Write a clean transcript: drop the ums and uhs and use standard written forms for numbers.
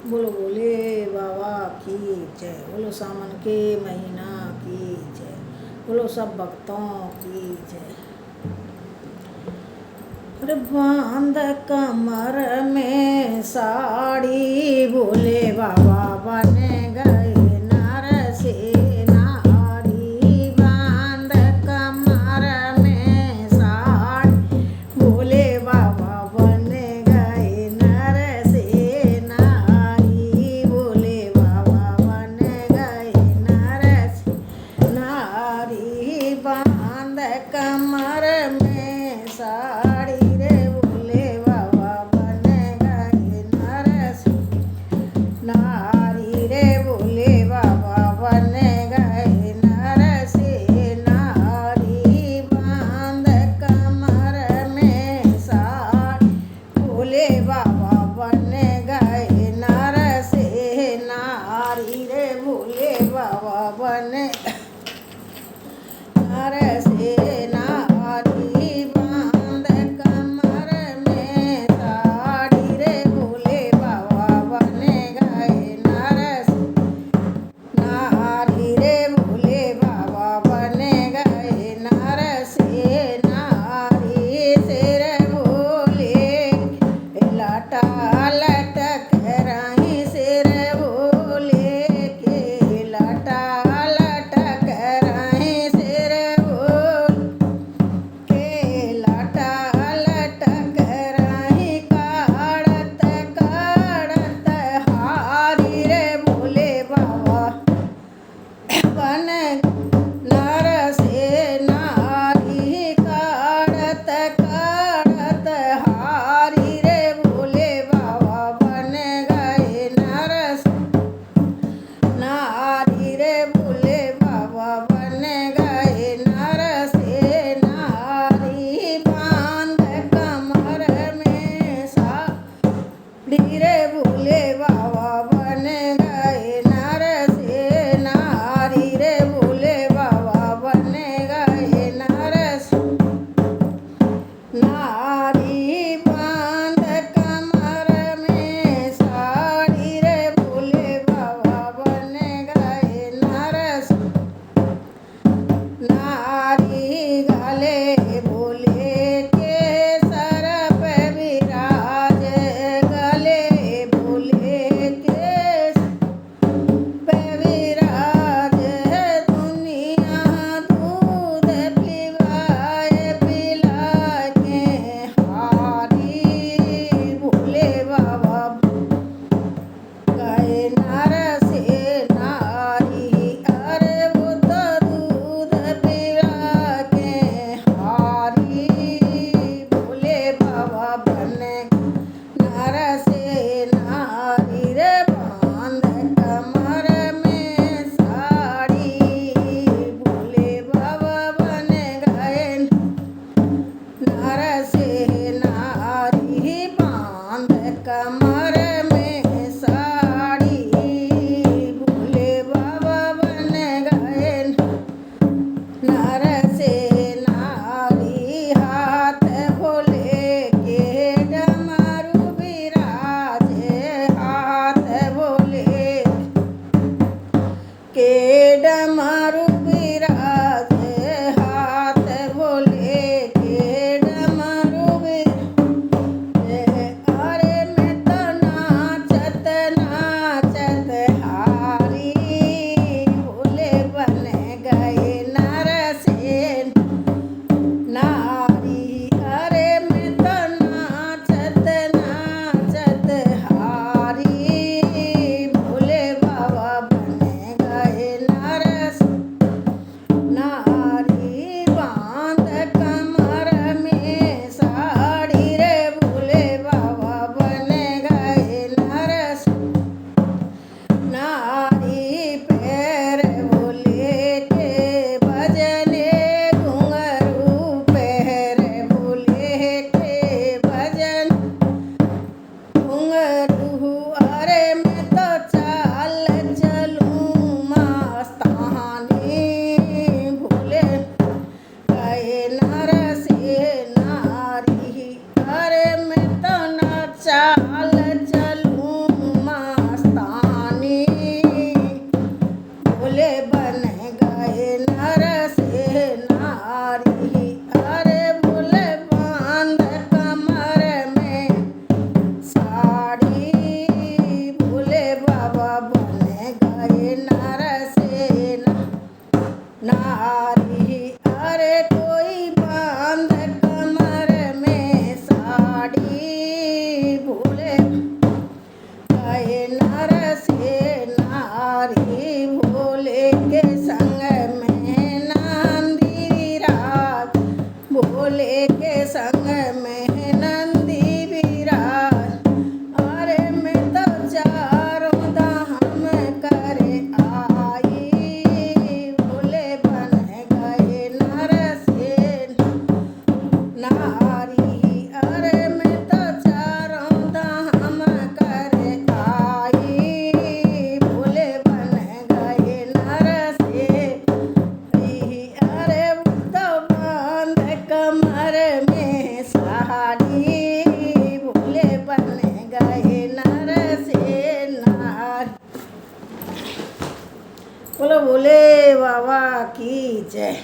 बोलो बोले बाबा की जय। बोलो सावन के महीना की जय। बोलो सब भक्तों की जय। अरे बांध कमर में साड़ी बोले बाबा बन गए नर से नारी। बांध कमर में साड़ी बोले बाबा बन गए नर से नारी। बोले बाबा बन गए नर से नारी। बांध कमर में साड़ी रे बोले बाबा बन गए नर से नारी। रे बोले बाबा बन गए नर से नारी। बांध कमर में साड़ी बोले बाबा बन गए नर से नारी। रे बोले बाबा बन नर से नारी। बांध कमर में साड़ी रे बोले बाबा बन गए नर से नारी। रे बोले बाबा बन गए नर से नारी। सिर बोले लटा लटक रही सिर बोले के लटा लटक रही सिर बोल के लटा लटक रही काढ़त काढ़त हारी। रे बोले बाबा बन नर से नारी। काढ़त काढ़त हारी। रे बोले बाबा बन गए नर से नारी। रे बोले बाबा बन गए नर से नारी। बांध कमर में साड़ी रे बोले बाबा बन गए नर से नारी। रे बोले बाबा बन गए नर से नारी। बांध कमर में साड़ी रे बोले बाबा बन गए नर से नारी। गले बोले के सर पे विराज गले बोले नारी, भोले बन गए नर से नारी। बोलो भोले बाबा की जय।